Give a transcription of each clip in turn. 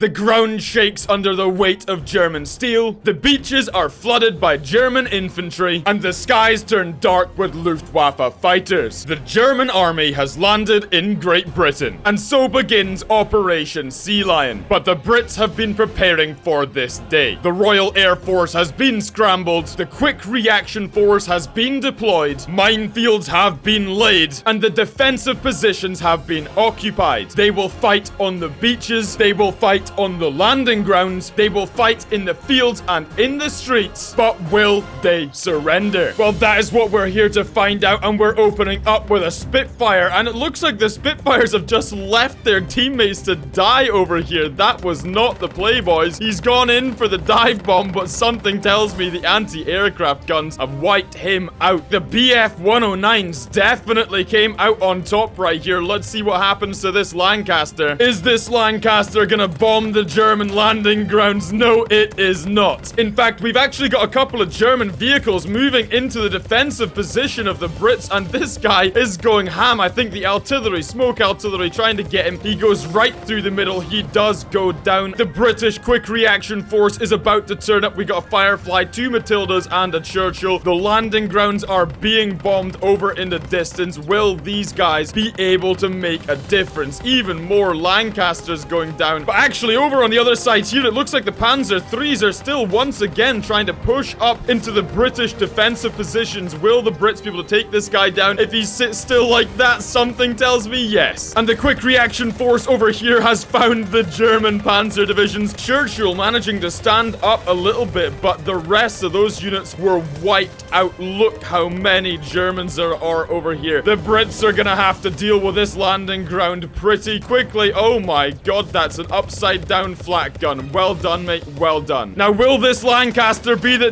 The ground shakes under the weight of German steel, the beaches are flooded by German infantry, and the skies turn dark with Luftwaffe fighters. The German army has landed in Great Britain, and so begins Operation Sealion. But the Brits have been preparing for this day. The Royal Air Force has been scrambled, the Quick Reaction Force has been deployed, minefields have been laid, and the defensive positions have been occupied. They will fight on the beaches, they will fight on the landing grounds, they will fight in the fields and in the streets, but will they surrender? Well, that is what we're here to find out, and we're opening up with a Spitfire, and it looks like the Spitfires have just left their teammates to die over here. That was not the play, boys. He's gone in for the dive bomb, but something tells me the anti-aircraft guns have wiped him out. The BF-109s definitely came out on top right here. Let's see what happens to this Lancaster. Is this Lancaster gonna bomb the German landing grounds? No, it is not. In fact, we've actually got a couple of German vehicles moving into the defensive position of the Brits, and this guy is going ham. I think the artillery, smoke artillery, trying to get him. He goes right through the middle. He does go down. The British Quick Reaction Force is about to turn up. We got a Firefly, 2 Matildas, and a Churchill. The landing grounds are being bombed over in the distance. Will these guys be able to make a difference? Even more Lancasters going down. But actually, over on the other side here, it looks like the Panzer IIIs are still once again trying to push up into the British defensive positions. Will the Brits be able to take this guy down? If he sits still like that, something tells me yes. And the Quick Reaction Force over here has found the German Panzer divisions. Churchill managing to stand up a little bit, but the rest of those units were wiped out. Look how many Germans there are over here. The Brits are gonna have to deal with this landing ground pretty quickly. Oh my god, that's an upside down flak gun. Well done, mate. Well done. Now, will this Lancaster be the...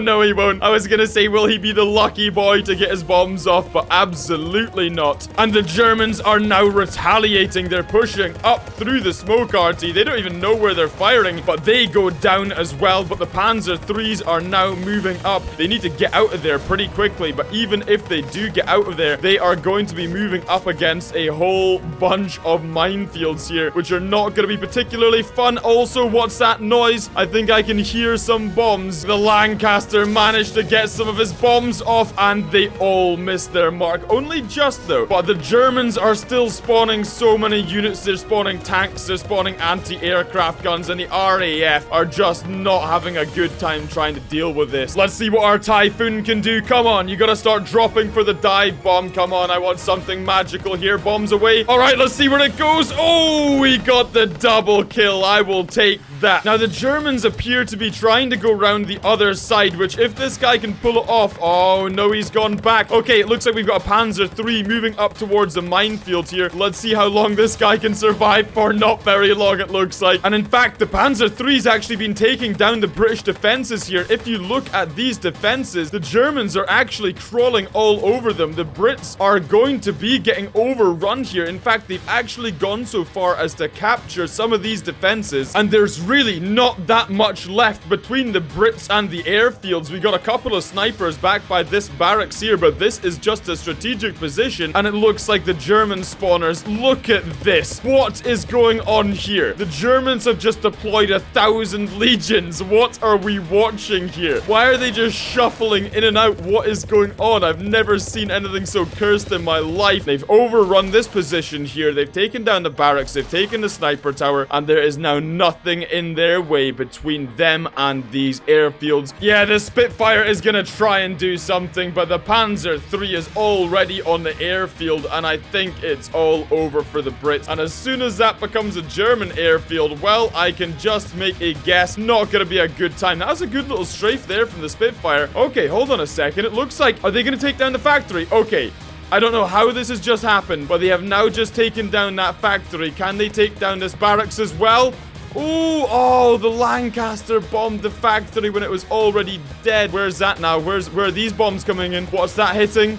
No, he won't. I was gonna say, will he be the lucky boy to get his bombs off? But absolutely not. And the Germans are now retaliating. They're pushing up through the smoke arty. They don't even know where they're firing, but they go down as well. But the Panzer IIIs are now moving up. They need to get out of there pretty quickly, but even if they do get out of there, they are going to be moving up against a whole bunch of minefields here, which are not going to be particularly fun. Also, what's that noise? I think I can hear some bombs. The Lancaster managed to get some of his bombs off, and they all missed their mark. Only just, though. But the Germans are still spawning so many units. They're spawning tanks, they're spawning anti-aircraft guns, and the RAF are just not having a good time trying to deal with this. Let's see what our Typhoon can do. Come on, you gotta start dropping for the dive bomb. Come on, I want something magical here. Bombs away. All right, let's see where it goes. Oh, we got the double kill. I will take that. Now, the Germans appear to be trying to go around the other side, which if this guy can pull it off... Oh, no, he's gone back. Okay, it looks like we've got a Panzer III moving up towards the minefield here. Let's see how long this guy can survive for. Not very long, it looks like. And in fact, the Panzer III's actually been taking down the British defenses here. If you look at these defenses, the Germans are actually crawling all over them. The Brits are going to be getting overrun here. In fact, they've actually gone so far as to capture some of these defenses, and there's really not that much left between the Brits and the airfields. We got a couple of snipers back by this barracks here, but this is just a strategic position, and it looks like the German spawners. Look at this. What is going on here? The Germans have just deployed 1,000 legions. What are we watching here? Why are they just shuffling in and out? What is going on? I've never seen anything so cursed in my life. They've overrun this position here. They've taken down the barracks. They've taken the sniper tower, and there is now nothing in their way between them and these airfields. Yeah, the Spitfire is gonna try and do something, but the Panzer III is already on the airfield, and I think it's all over for the Brits. And as soon as that becomes a German airfield, well, I can just make a guess. Not gonna be a good time. That was a good little strafe there from the Spitfire. Okay, hold on a second. It looks like... Are they gonna take down the factory? Okay. I don't know how this has just happened, but they have now just taken down that factory. Can they take down this barracks as well? Ooh, oh, the Lancaster bombed the factory when it was already dead. Where's that now? Where are these bombs coming in? What's that hitting?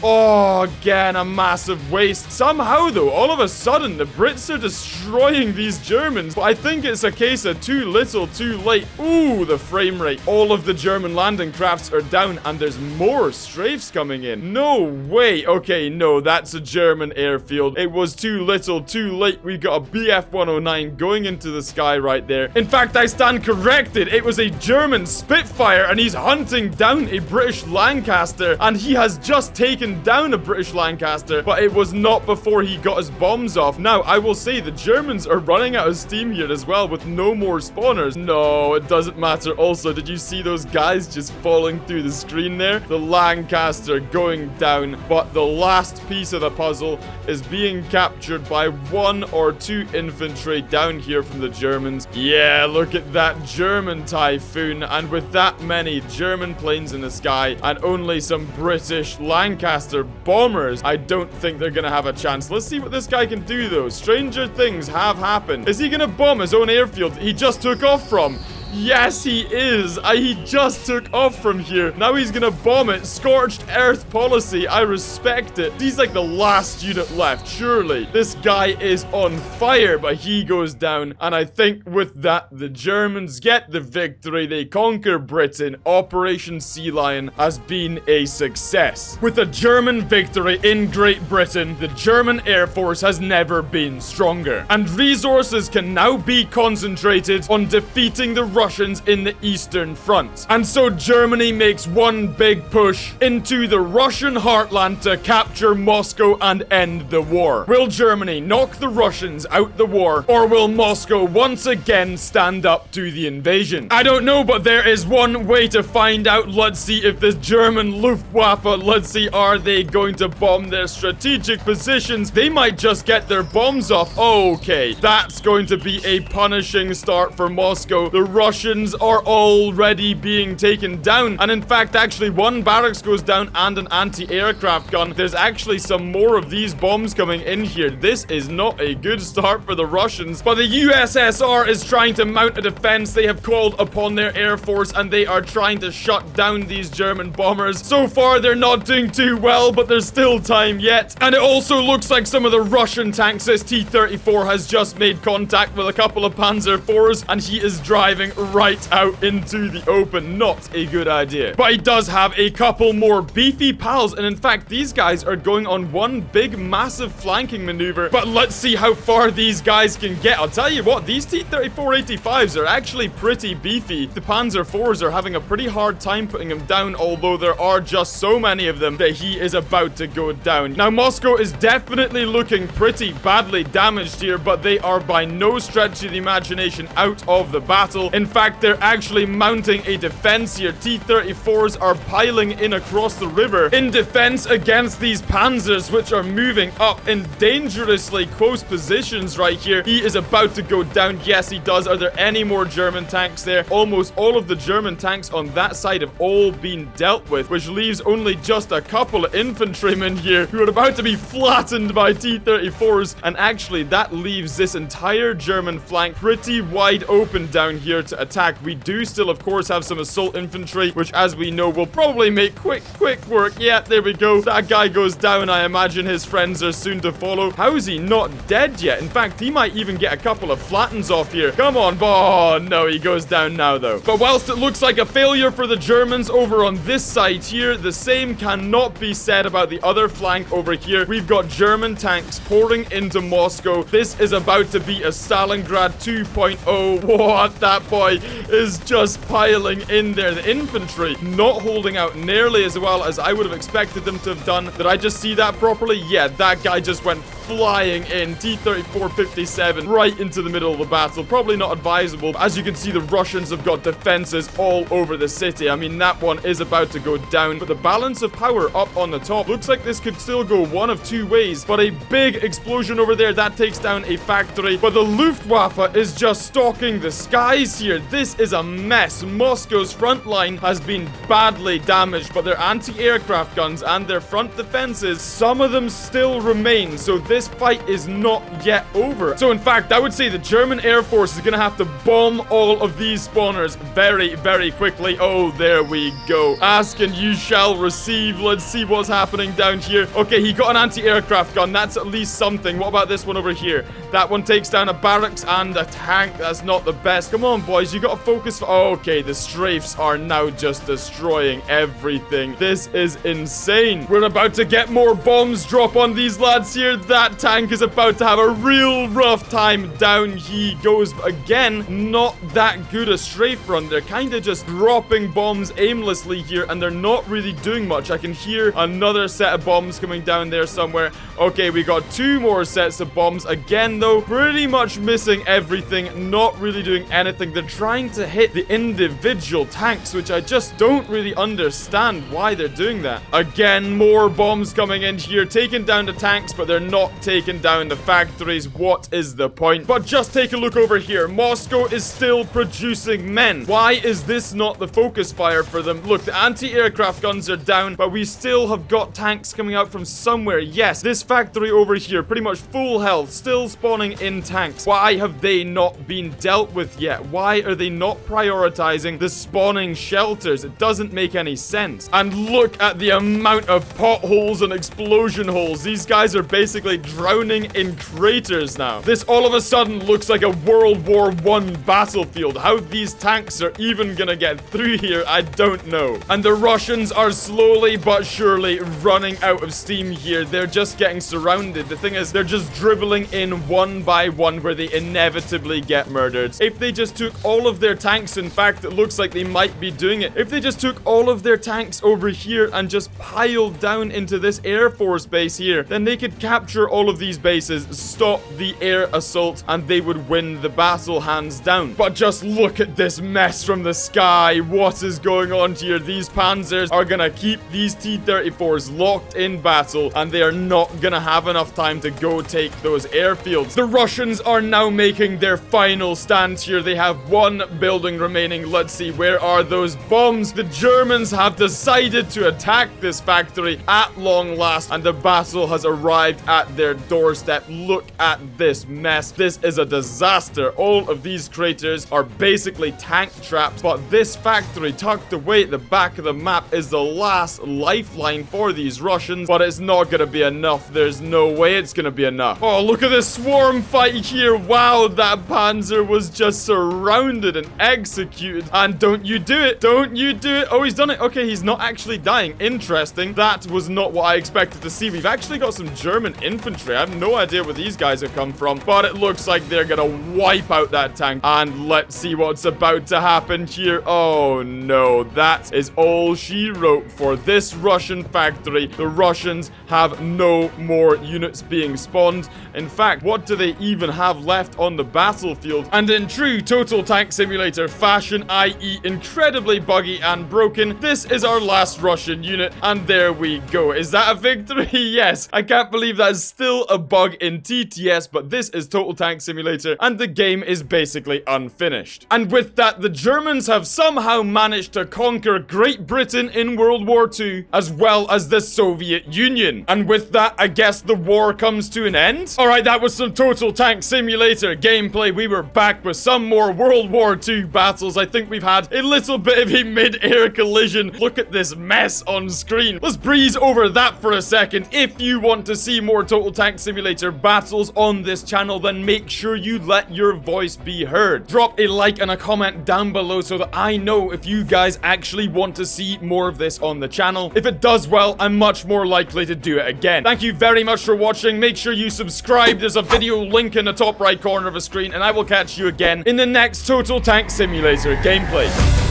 Oh, again, a massive waste. Somehow, though, all of a sudden, the Brits are destroying these Germans. But I think it's a case of too little, too late. Ooh, the frame rate. All of the German landing crafts are down, and there's more strafes coming in. No way. Okay, no, that's a German airfield. It was too little, too late. We got a Bf-109 going into the sky right there. In fact, I stand corrected. It was a German Spitfire, and he's hunting down a British Lancaster, and he has just taken down a British Lancaster, but it was not before he got his bombs off. Now, I will say the Germans are running out of steam here as well with no more spawners. No, it doesn't matter. Also, did you see those guys just falling through the screen there? The Lancaster going down, but the last piece of the puzzle is being captured by 1 or 2 infantry down here from the Germans. Yeah, look at that German Typhoon, and with that many German planes in the sky and only some British Lancaster bombers, I don't think they're gonna have a chance. Let's see what this guy can do, though. Stranger things have happened. Is he gonna bomb his own airfield he just took off from? Yes, he is. He just took off from here. Now he's gonna bomb it. Scorched earth policy. I respect it. He's like the last unit left, surely. This guy is on fire, but he goes down. And I think with that, the Germans get the victory. They conquer Britain. Operation Sea Lion has been a success. With a German victory in Great Britain, the German Air Force has never been stronger. And resources can now be concentrated on defeating the Russians in the Eastern Front. And so Germany makes one big push into the Russian heartland to capture Moscow and end the war. Will Germany knock the Russians out the war, or will Moscow once again stand up to the invasion? I don't know, but there is one way to find out. Let's see if the German Luftwaffe, let's see, are they going to bomb their strategic positions? They might just get their bombs off. Okay, that's going to be a punishing start for Moscow. The Russians are already being taken down, and in fact, actually, one barracks goes down and an anti-aircraft gun. There's actually some more of these bombs coming in here. This is not a good start for the Russians, but the USSR is trying to mount a defense. They have called upon their air force, and they are trying to shut down these German bombers. So far, they're not doing too well, but there's still time yet. And it also looks like some of the Russian tanks. This T-34 has just made contact with a couple of Panzer IVs, and he is driving right out into the open. Not a good idea. But he does have a couple more beefy pals, and in fact, these guys are going on one big, massive flanking maneuver. But let's see how far these guys can get. I'll tell you what, these T-34-85s are actually pretty beefy. The Panzer IVs are having a pretty hard time putting him down, although there are just so many of them that he is about to go down. Now, Moscow is definitely looking pretty badly damaged here, but they are by no stretch of the imagination out of the battle. In fact, they're actually mounting a defense here. T-34s are piling in across the river in defense against these panzers, which are moving up in dangerously close positions right here. He is about to go down. Yes, he does. Are there any more German tanks there? Almost all of the German tanks on that side have all been dealt with, which leaves only just a couple of infantrymen here who are about to be flattened by T-34s. And actually, that leaves this entire German flank pretty wide open down here to attack. We do still, of course, have some assault infantry, which, as we know, will probably make quick work. Yeah, there we go. That guy goes down. I imagine his friends are soon to follow. How is he not dead yet? In fact, he might even get a couple of flattens off here. Come on. Oh, no, he goes down now, though. But whilst it looks like a failure for the Germans over on this side here, the same cannot be said about the other flank over here. We've got German tanks pouring into Moscow. This is about to be a Stalingrad 2.0. What? That boy is just piling in there. The infantry not holding out nearly as well as I would have expected them to have done. Did I just see that properly? Yeah, that guy just went flying in. T-34-57 right into the middle of the battle. Probably not advisable. As you can see, the Russians have got defenses all over the city. I mean, that one is about to go down, but the balance of power up on the top looks like this could still go one of two ways. But a big explosion over there, that takes down a factory. But the Luftwaffe is just stalking the skies here. here. This is a mess. Moscow's front line has been badly damaged, but their anti-aircraft guns and their front defenses, some of them still remain. So this fight is not yet over. So in fact, I would say the German Air Force is going to have to bomb all of these spawners very, very quickly. Oh, there we go. Ask and you shall receive. Let's see what's happening down here. Okay, he got an anti-aircraft gun. That's at least something. What about this one over here? That one takes down a barracks and a tank. That's not the best. Come on, boys. You got to focus. Okay, the strafes are now just destroying everything. This is insane. We're about to get more bombs drop on these lads here. That tank is about to have a real rough time. Down he goes again. Not that good a strafe run. They're kind of just dropping bombs aimlessly here, and they're not really doing much. I can hear another set of bombs coming down there somewhere. Okay, we got 2 more sets of bombs. Again, though, pretty much missing everything. Not really doing anything. They're trying to hit the individual tanks, which I just don't really understand why they're doing that. Again, more bombs coming in here, taking down the tanks, but they're not taking down the factories. What is the point? But just take a look over here. Moscow is still producing men. Why is this not the focus fire for them? Look, the anti-aircraft guns are down, but we still have got tanks coming out from somewhere. Yes, this factory over here, pretty much full health, still spawning in tanks. Why have they not been dealt with yet? Why are they not prioritizing the spawning shelters? It doesn't make any sense. And look at the amount of potholes and explosion holes. These guys are basically drowning in craters now. This all of a sudden looks like a World War I battlefield. How these tanks are even gonna get through here, I don't know. And the Russians are slowly but surely running out of steam here. They're just getting surrounded. The thing is, they're just dribbling in one by one where they inevitably get murdered. If they just took all of their tanks, in fact, it looks like they might be doing it. If they just took all of their tanks over here and just piled down into this Air Force base here, then they could capture all of these bases, stop the air assault, and they would win the battle hands down. But just look at this mess from the sky. What is going on here? These Panzers are gonna keep these T-34s locked in battle, and they are not gonna have enough time to go take those airfields. The Russians are now making their final stand here. They have 1 building remaining. Let's see, where are those bombs? The Germans have decided to attack this factory at long last, and the battle has arrived at their doorstep. Look at this mess. This is a disaster. All of these craters are basically tank traps, but this factory tucked away at the back of the map is the last lifeline for these Russians, but it's not gonna be enough. There's no way it's gonna be enough. Oh, look at this swarm fight here. Wow, that Panzer was just surrounded and executed. And don't you do it. Don't you do it. Oh, he's done it. Okay, he's not actually dying. Interesting. That was not what I expected to see. We've actually got some German infantry. I have no idea where these guys have come from, but it looks like they're gonna wipe out that tank. And let's see what's about to happen here. Oh no, that is all she wrote for this Russian factory. The Russians have no more units being spawned. In fact, what do they even have left on the battlefield? And in true Total Tank Simulator fashion, i.e. incredibly buggy and broken, this is our last Russian unit, and there we go. Is that a victory? Yes. I can't believe that is still a bug in TTS, but this is Total Tank Simulator, and the game is basically unfinished. And with that, the Germans have somehow managed to conquer Great Britain in World War II, as well as the Soviet Union. And with that, I guess the war comes to an end? Alright, that was some Total Tank Simulator gameplay. We were back with some more World War II battles. I think we've had a little bit of a mid-air collision. Look at this mess on screen. Let's breeze over that for a second. If you want to see more Total Tank Simulator battles on this channel, then make sure you let your voice be heard. Drop a like and a comment down below so that I know if you guys actually want to see more of this on the channel. If it does well, I'm much more likely to do it again. Thank you very much for watching. Make sure you subscribe. There's a video link in the top right corner of the screen, and I will catch you again in the next Total Tank Simulator gameplay.